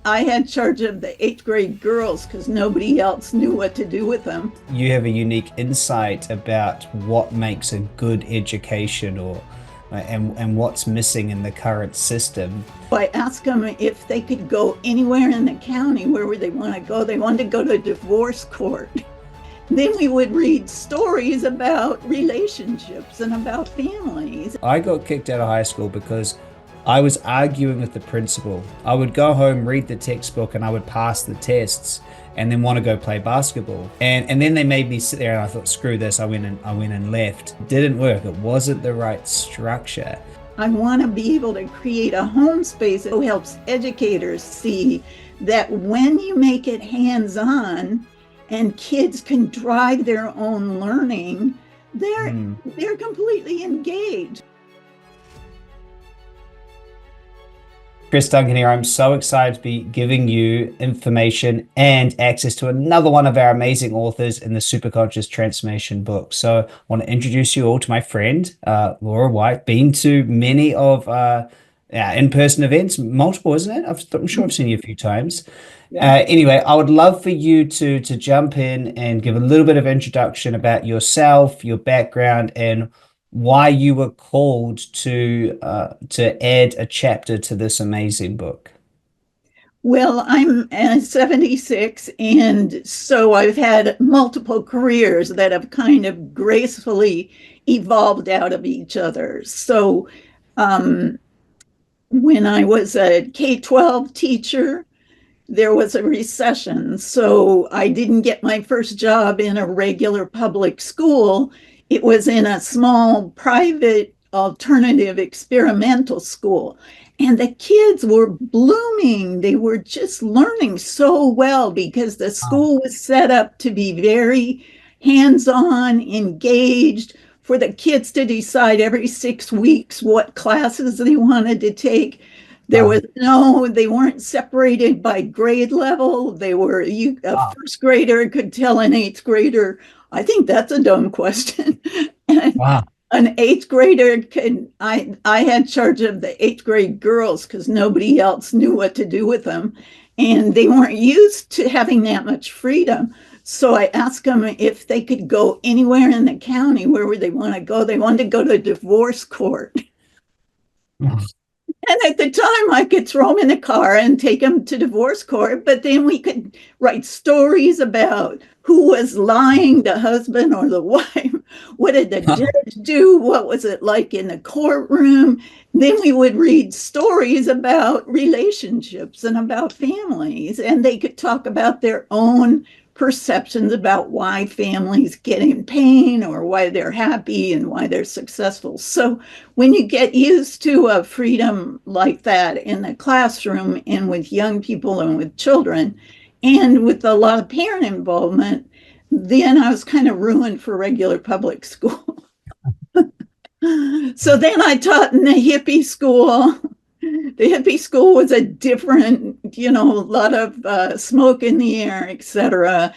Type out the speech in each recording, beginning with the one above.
I had charge of the eighth grade girls because nobody else knew what to do with them. You have a unique insight about what makes a good education or and what's missing in the current system. I asked them if they could go anywhere in the county. Where would they want to go? They wanted to go to divorce court. Then we would read stories about relationships and about families. I got kicked out of high school because I was arguing with the principal. I would go home, read the textbook, and I would pass the tests and then want to go play basketball. And then they made me sit there and I thought, screw this. I went and left. It didn't work. It wasn't the right structure. I want to be able to create a home space that helps educators see that when you make it hands-on and kids can drive their own learning, they're completely engaged. Chris Duncan here. I'm so excited to be giving you information and access to another one of our amazing authors in the Superconscious transformation book. So I want to introduce you all to my friend, Laura White. Been to many of in-person events, multiple, isn't it? I'm sure I've seen you a few times. Yeah. Anyway, I would love for you to jump in and give a little bit of introduction about yourself, your background, and why you were called to add a chapter to this amazing book. Well, I'm 76, and so I've had multiple careers that have kind of gracefully evolved out of each other. So when I was a K-12 teacher, there was a recession, so I didn't get my first job in a regular public school. It was in a small private alternative experimental school. And the kids were blooming. They were just learning so well because the school was set up to be very hands-on, engaged, for the kids to decide every 6 weeks what classes they wanted to take. They weren't separated by grade level. A first grader could tell an eighth grader, I think that's a dumb question. Wow. An eighth grader I had charge of the eighth grade girls because nobody else knew what to do with them. And they weren't used to having that much freedom. So I asked them if they could go anywhere in the county. Where would they want to go? They wanted to go to divorce court. And at the time, I could throw them in a car and take them to divorce court, but then we could write stories about who was lying, the husband or the wife. What did the judge do? What was it like in the courtroom? Then we would read stories about relationships and about families, and they could talk about their own perceptions about why families get in pain or why they're happy and why they're successful. So when you get used to a freedom like that in the classroom and with young people and with children and with a lot of parent involvement, then I was kind of ruined for regular public school. So then I taught in the hippie school. The hippie school was a different, a lot of smoke in the air, etc.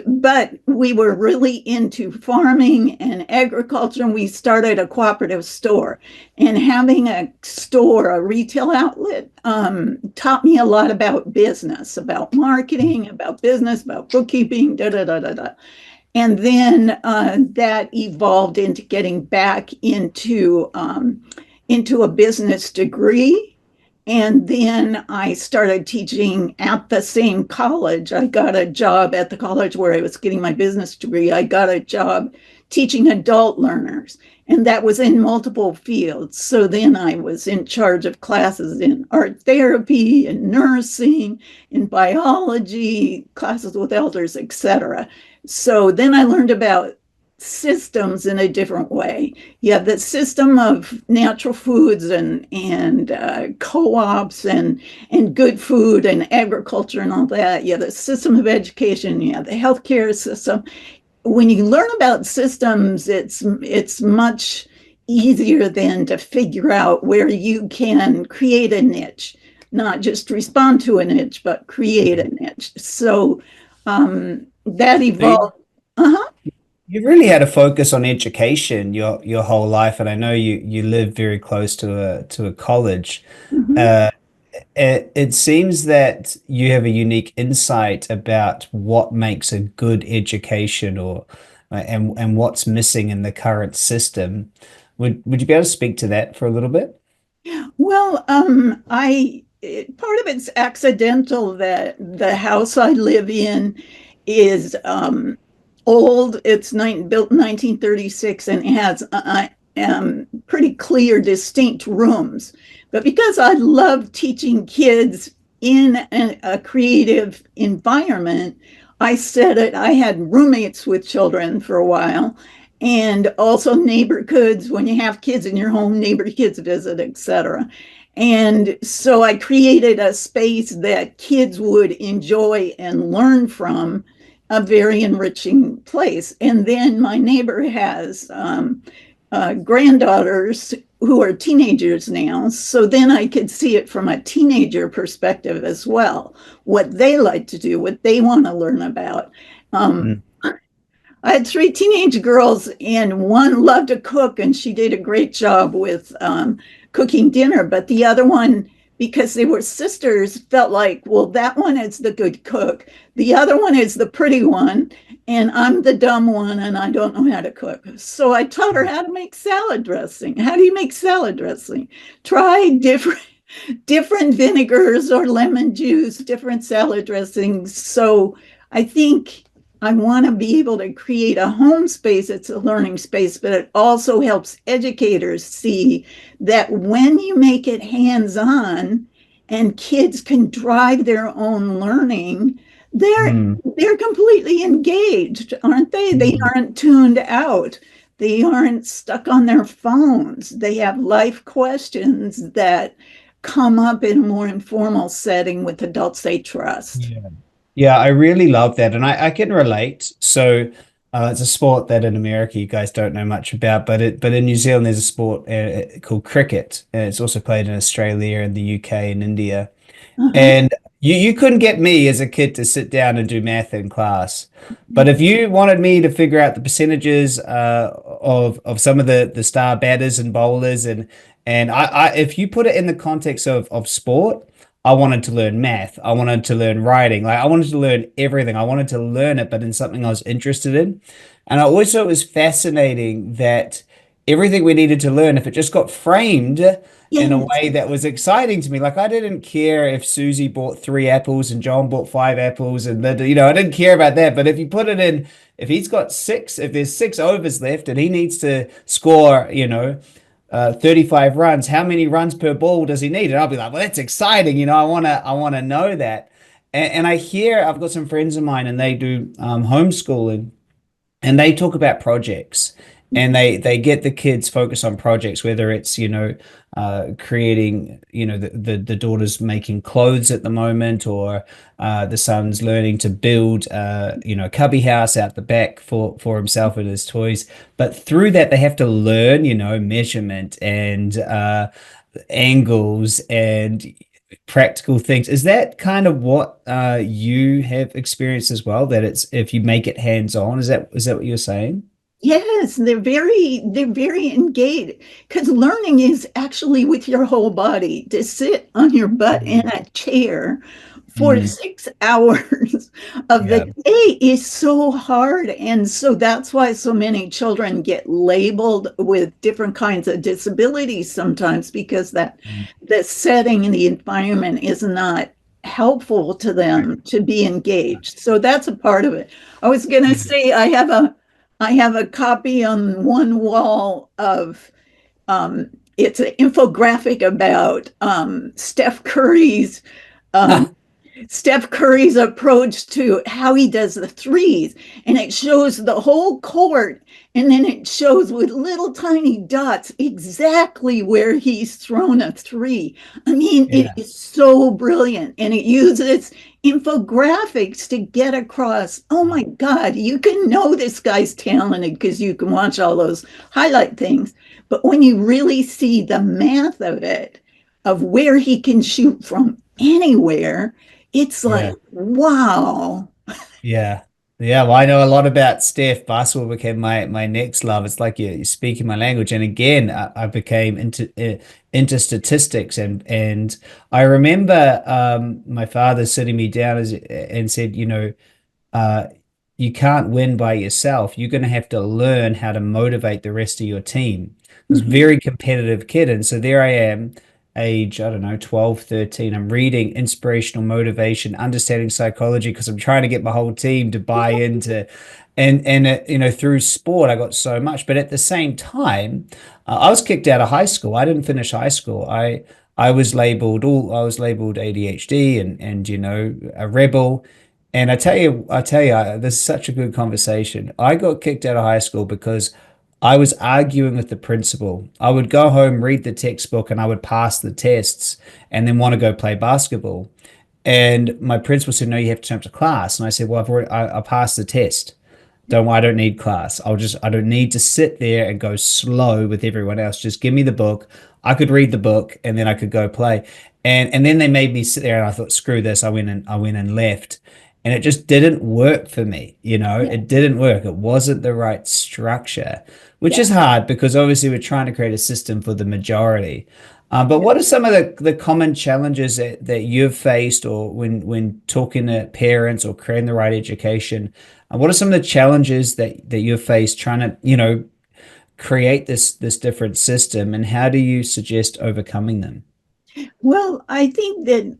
But we were really into farming and agriculture, and we started a cooperative store. And having a store, a retail outlet, taught me a lot about business, about marketing, about business, about bookkeeping, And then that evolved into getting back into a business degree. And then I started teaching at the same college. I got a job at the college where I was getting my business degree. I got a job teaching adult learners, and that was in multiple fields. So then I was in charge of classes in art therapy, in nursing, in biology, classes with elders, etc. So then I learned about systems in a different way. You have the system of natural foods and co-ops and good food and agriculture and all that. You have the system of education. You have the healthcare system. When you learn about systems, it's much easier then to figure out where you can create a niche, not just respond to a niche, but create a niche. So that evolved. You really had a focus on education your whole life, and I know you live very close to a college. Mm-hmm. it seems that you have a unique insight about what makes a good education or and what's missing in the current system. Would you be able to speak to that for a little bit? Well, part of it's accidental that the house I live in is old. It's built in 1936 and has pretty clear, distinct rooms. But because I love teaching kids in a creative environment, I said it. I had roommates with children for a while, and also neighborhoods when you have kids in your home, neighbor kids visit, etc. And so I created a space that kids would enjoy and learn from, a very enriching place. And then my neighbor has granddaughters who are teenagers now. So then I could see it from a teenager perspective as well, what they like to do, what they want to learn about. Um, Mm. I had three teenage girls, and one loved to cook, and she did a great job with cooking dinner. But the other one, because they were sisters, felt like, well, that one is the good cook. The other one is the pretty one, and I'm the dumb one, and I don't know how to cook. So I taught her how to make salad dressing. How do you make salad dressing? Try different vinegars or lemon juice, different salad dressings. So I think I want to be able to create a home space. It's a learning space, but it also helps educators see that when you make it hands-on and kids can drive their own learning, they're Mm. they're completely engaged, aren't they? They Mm. aren't tuned out. They aren't stuck on their phones. They have life questions that come up in a more informal setting with adults they trust. Yeah. Yeah, I really love that, and I can relate. So, it's a sport that in America you guys don't know much about, but in New Zealand there's a sport called cricket, and it's also played in Australia and the UK and India. Uh-huh. And you couldn't get me as a kid to sit down and do math in class. But if you wanted me to figure out the percentages of some of the star batters and bowlers and if you put it in the context of sport, I wanted to learn math. I wanted to learn writing. Like I wanted to learn everything. I wanted to learn it, but in something I was interested in. And I always thought it was fascinating that everything we needed to learn, if it just got framed in a Yes, way that was exciting to me. Like I didn't care if Susie bought three apples and John bought five apples, and I didn't care about that. But if you put it in, if he's got six, if there's six overs left and he needs to score, 35 runs, how many runs per ball does he need? And I'll be like, well, that's exciting. I wanna know that. And I've got some friends of mine and they do homeschooling and they talk about projects and they get the kids focused on projects, whether it's creating, the daughter's making clothes at the moment, or the son's learning to build a cubby house out the back for himself and his toys. But through that they have to learn, measurement and angles and practical things. Is that kind of what you have experienced as well? That it's if you make it hands-on, is that what you're saying? yes, they're very engaged because learning is actually with your whole body. To sit on your butt in Mm. a chair for Mm. 6 hours of the Yeah. day is so hard. And so that's why so many children get labeled with different kinds of disabilities sometimes, because that Mm. the setting and the environment is not helpful to them to be engaged. So that's a part of it. I was going to Yeah. say I have a copy on one wall of it's an infographic about um, Steph Curry's approach to how he does the threes. And it shows the whole court. And then it shows with little tiny dots exactly where he's thrown a three. I mean, it Yeah. is so brilliant. And it uses infographics to get across, oh my God, you can know this guy's talented because you can watch all those highlight things. But when you really see the math of it, of where he can shoot from anywhere, it's like, Yeah. wow. Yeah. Yeah, well, I know a lot about Steph. Basketball became my next love. It's like you're speaking my language. And again, I became into statistics, and I remember my father sitting me down and said, uh, you can't win by yourself. You're going to have to learn how to motivate the rest of your team. I was a Mhm. very competitive kid. And so there I am, age, I don't know, 12, 13. I'm reading inspirational motivation, understanding psychology because I'm trying to get my whole team to buy into, and through sport, I got so much. But at the same time, I was kicked out of high school. I didn't finish high school. I was labeled ADHD and a rebel. And I tell you, this is such a good conversation. I got kicked out of high school because I was arguing with the principal. I would go home, read the textbook, and I would pass the tests and then want to go play basketball. And my principal said, "No, you have to turn up to class." And I said, "Well, I passed the test. Don't worry, I don't need class. I don't need to sit there and go slow with everyone else. Just give me the book. I could read the book and then I could go play." And then they made me sit there and I thought, screw this. I went and left. And it just didn't work for me. Yeah, It didn't work. It wasn't the right structure, which yeah, is hard because obviously we're trying to create a system for the majority. But yeah. what are some of the common challenges that you've faced or when talking to parents or creating the right education? What are some of the challenges that you've faced trying to, create this different system, and how do you suggest overcoming them? Well, I think that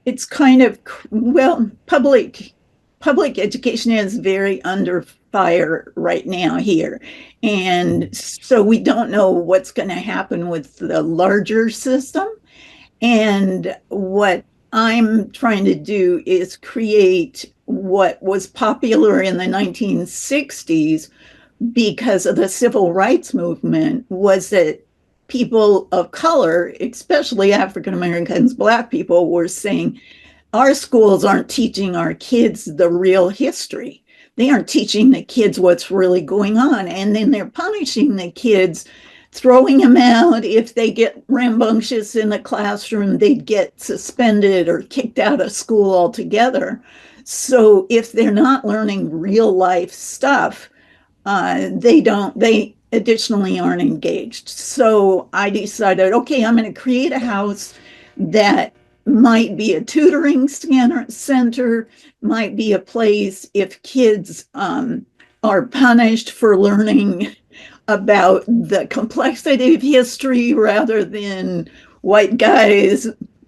it's kind of, well, public education is very under fire right now here. And so we don't know what's going to happen with the larger system. And what I'm trying to do is create what was popular in the 1960s because of the civil rights movement, was that people of color, especially African Americans, Black people, were saying, our schools aren't teaching our kids the real history. They aren't teaching the kids what's really going on. And then they're punishing the kids, throwing them out. If they get rambunctious in the classroom, they'd get suspended or kicked out of school altogether. So if they're not learning real life stuff, they additionally aren't engaged. So I decided, okay, I'm going to create a house that might be a tutoring center, might be a place if kids are punished for learning about the complexity of history rather than white guys,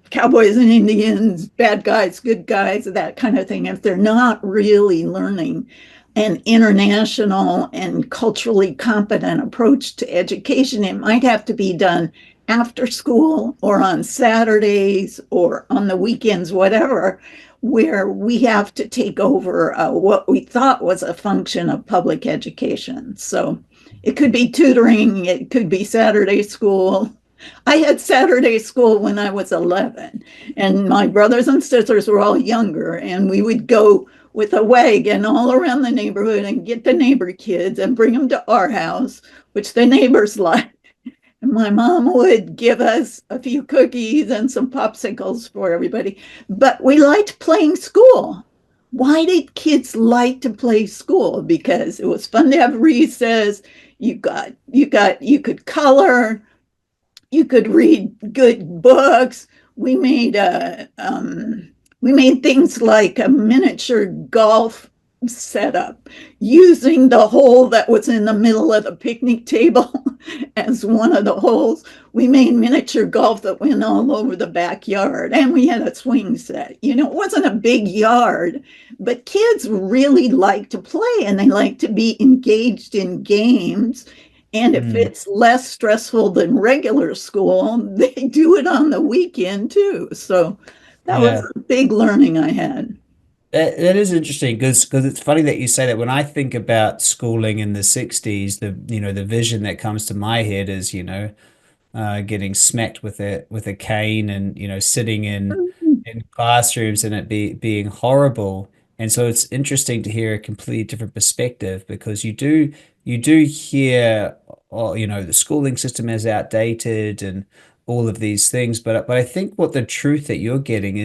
cowboys and Indians, bad guys, good guys, that kind of thing. If they're not really learning an international and culturally competent approach to education, it might have to be done after school or on Saturdays or on the weekends, whatever, where we have to take over what we thought was a function of public education. So it could be tutoring, it could be Saturday school. I had Saturday school when I was 11, and my brothers and sisters were all younger, and we would go with a wagon all around the neighborhood and get the neighbor kids and bring them to our house, which the neighbors liked. And my mom would give us a few cookies and some popsicles for everybody. But we liked playing school. Why did kids like to play school? Because it was fun to have recess. You could color, you could read good books. We made we made things like a miniature golf setup using the hole that was in the middle of the picnic table as one of the holes. We made miniature golf that went all over the backyard, and we had a swing set. It wasn't a big yard, but kids really like to play and they like to be engaged in games. And if Mm, it's less stressful than regular school, they do it on the weekend too. So that was yeah. a big learning I had. That is interesting because it's funny that you say that. When I think about schooling in the 60s, the vision that comes to my head is, getting smacked with a cane and sitting in classrooms and it being horrible. And so it's interesting to hear a completely different perspective because you do hear, oh, the schooling system is outdated and all of these things, but I think what the truth that you're getting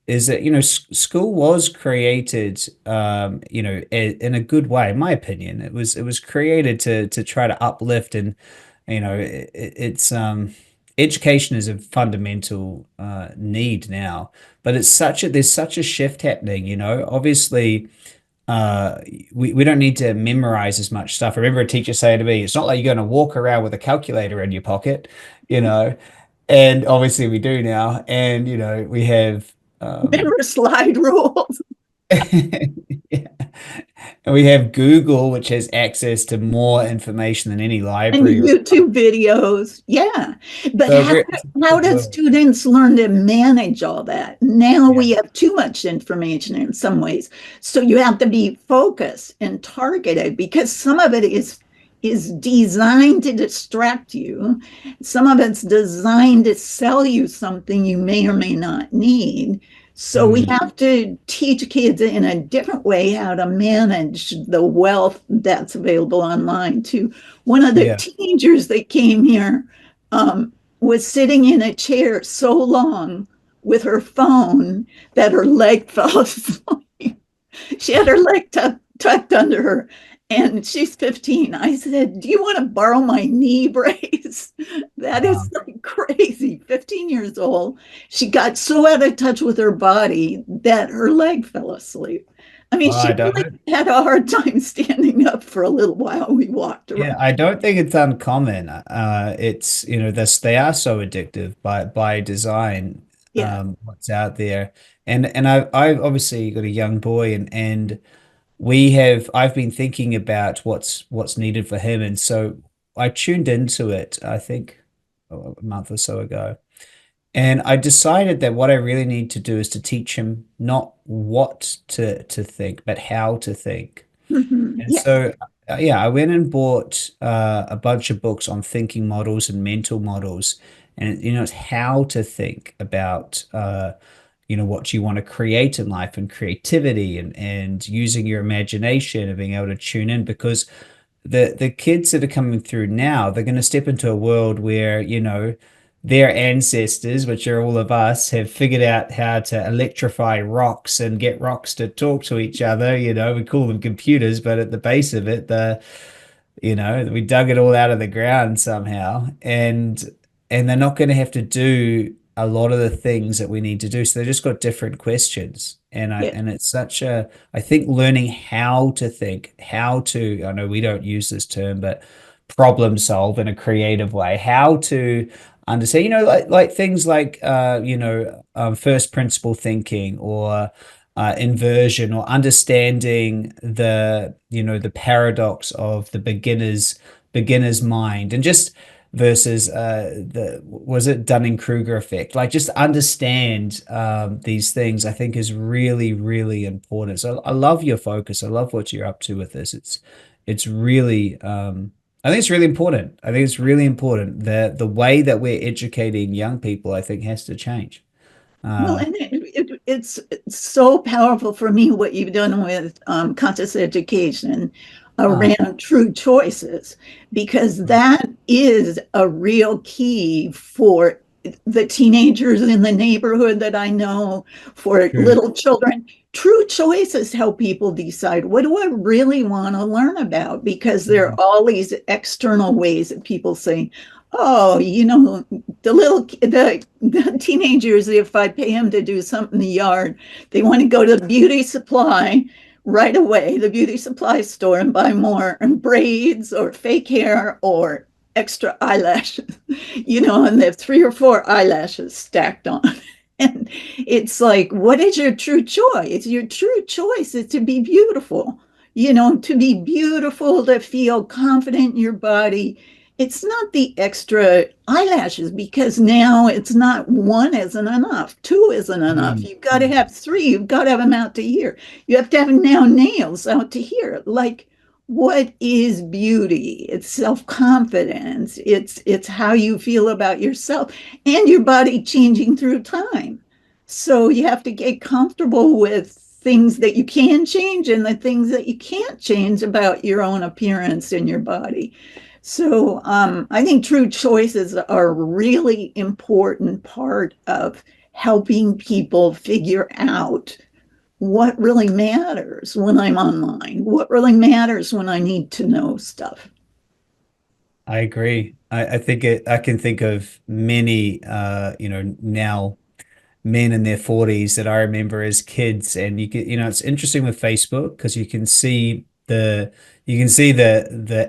is that, you know, school was created, you know, in a good way, in my opinion. It was created to try to uplift, and you know, it's education is a fundamental need now, but there's such a shift happening, you know. Obviously, uh we don't need to memorize as much stuff. I remember a teacher saying to me, it's not like you're going to walk around with a calculator in your pocket, you know. And obviously we do now, and you know, we have Remember slide rules yeah. And we have Google, which has access to more information than any and library. YouTube videos. Yeah. But So how, we're how did students learn to manage all that? Now yeah. we have too much information in some ways. So you have to be focused and targeted because some of it is designed to distract you. Some of it's designed to sell you something you may or may not need. So we Mm, have to teach kids in a different way how to manage the wealth that's available online too. One of the yeah. teenagers that came here was sitting in a chair so long with her phone that her leg fell asleep. She had her leg tucked under her, and she's 15. I said, "Do you want to borrow my knee brace?" That is like crazy. 15 years old. She got so out of touch with her body that her leg fell asleep. I mean, I she really don't. had a hard time standing up for a little while. We walked Yeah, around. I don't think it's uncommon. It's, you know, this they are so addictive by design, Yeah. what's out there. And I've obviously got a young boy, and we have I've been thinking about what's needed for him. And so I tuned into it, I think a month or so ago. And I decided that what I really need to do is to teach him not what to think, but how to think. And Yeah. so, yeah, I went and bought a bunch of books on thinking models and mental models, and you know, it's how to think about you know, what you want to create in life, and creativity, and using your imagination and being able to tune in, because the kids that are coming through now, they're going to step into a world where, you know, their ancestors, which are all of us, have figured out how to electrify rocks and get rocks to talk to each other. You know, we call them computers, but at the base of it, you know, we dug it all out of the ground somehow, and they're not going to have to do a lot of the things that we need to do. So they just got different questions. Yeah. And it's such a, I think learning how to think, how to, I know we don't use this term, but problem solve in a creative way, how to understand, you know, like things like you know, first principle thinking, or inversion, or understanding the, you know, the paradox of the beginner's mind, and just versus the, was it Dunning-Kruger effect, like just understand these things, I think is really, really important. So I love your focus. I love what you're up to with this. It's really I think it's really important. I think it's really important that the way that we're educating young people, I think, has to change. Well, uh and it's so powerful for me what you've done with conscious education ah, around true choices, because right. that is a real key for the teenagers in the neighborhood that I know, for True. little children. True choices help people decide, what do I really want to learn about? Because there are Mm, all these external ways that people say, oh, you know, the teenagers, if I pay them to do something in the yard, they want to go to the beauty supply right away, the beauty supply store, and buy more braids or fake hair or extra eyelashes, you know, and they have 3 or 4 eyelashes stacked on. And it's like, what is your true choice? Your true choice is to be beautiful, you know, to be beautiful, to feel confident in your body. It's not the extra eyelashes, because now it's not one isn't enough, two isn't enough. mm, You've got to mm, have three. You've got to have them out to here. You have to have now nails out to here. Like, what is beauty? It's self-confidence. It's how you feel about yourself and your body changing through time. So you have to get comfortable with things that you can change and the things that you can't change about your own appearance and your body. So I think true choices are a really important part of helping people figure out what really matters when I'm online, what really matters when I need to know stuff. I agree. I think I can think of many, now men in their 40s that I remember as kids. And it's interesting with Facebook because you can see the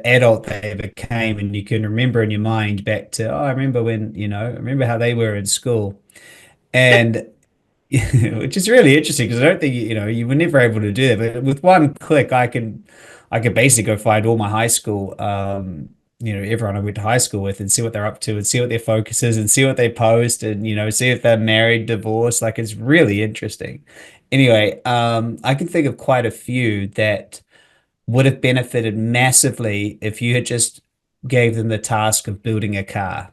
adult they became, and you can remember in your mind back to, oh, I remember when, I remember how they were in school. And which is really interesting because I don't think you were never able to do that. But with one click, I could basically go find all my high school, everyone I went to high school with, and see what they're up to, and see what their focus is, and see what they post, and see if they're married, divorced. Like, it's really interesting. Anyway, I can think of quite a few that would have benefited massively if you had just gave them the task of building a car,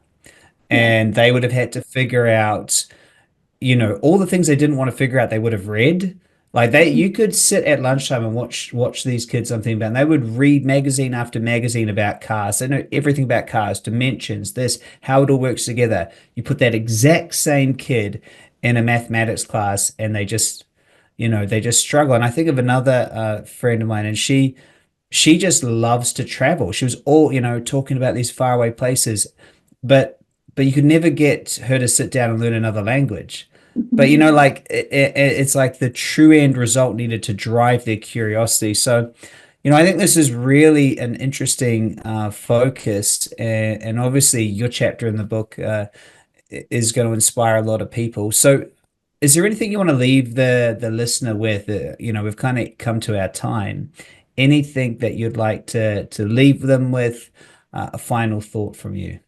Yeah. and they would have had to figure out all the things they didn't want to figure out, they would have read. Like, you could sit at lunchtime and watch these kids I'm thinking about, and they would read magazine after magazine about cars. They know everything about cars, dimensions, this, how it all works together. You put that exact same kid in a mathematics class, and they just struggle. And I think of another friend of mine, and she just loves to travel. She was all, talking about these faraway places, but you could never get her to sit down and learn another language. But like it's like the true end result needed to drive their curiosity. So, I think this is really an interesting focus, and obviously your chapter in the book is going to inspire a lot of people. So, is there anything you want to leave the listener with? We've kind of come to our time. Anything that you'd like to leave them with? A final thought from you.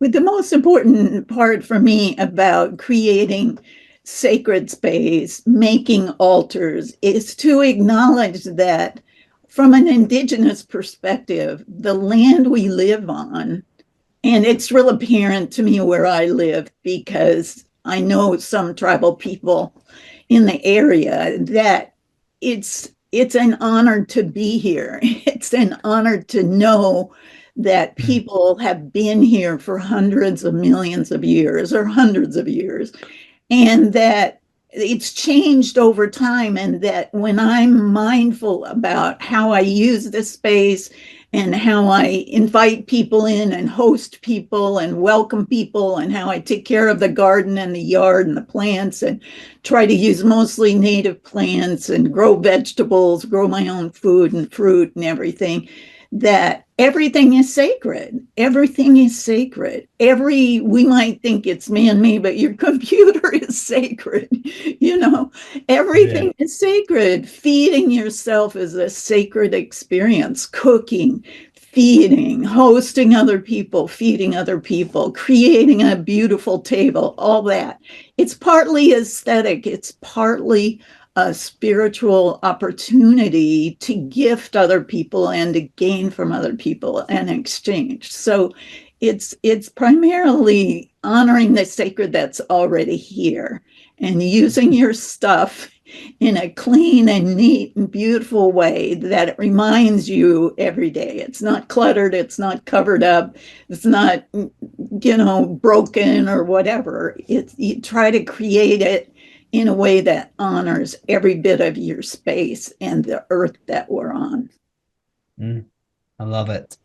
But the most important part for me about creating sacred space, making altars, is to acknowledge that from an indigenous perspective, the land we live on, and it's real apparent to me where I live because I know some tribal people in the area, that it's an honor to be here. It's an honor to know that Mm, people have been here for hundreds of millions of years or hundreds of years, and that it's changed over time, and that when I'm mindful about how I use this space and how I invite people in and host people and welcome people, and how I take care of the garden and the yard and the plants and try to use mostly native plants and grow vegetables, grow my own food and fruit and everything, that everything is sacred. Everything is sacred. We might think it's man-made, but your computer is sacred. yeah. Everything is sacred. Feeding yourself is a sacred experience. Cooking, feeding, hosting other people, feeding other people, creating a beautiful table, all that. It's partly aesthetic. It's partly a spiritual opportunity to gift other people and to gain from other people and exchange. So it's primarily honoring the sacred that's already here and using your stuff in a clean and neat and beautiful way that it reminds you every day. It's not cluttered, it's not covered up, it's not broken or whatever. You try to create it in a way that honors every bit of your space and the earth that we're on. Mm, I love it.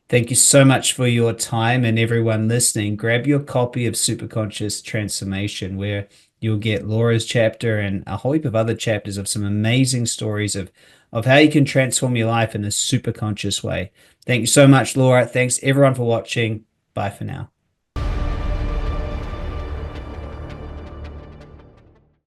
Thank you so much for your time, and everyone listening. Grab your copy of Superconscious Transformation, where you'll get Laura's chapter and a whole heap of other chapters of some amazing stories of how you can transform your life in a super conscious way. Thank you so much, Laura. Thanks everyone for watching. Bye for now.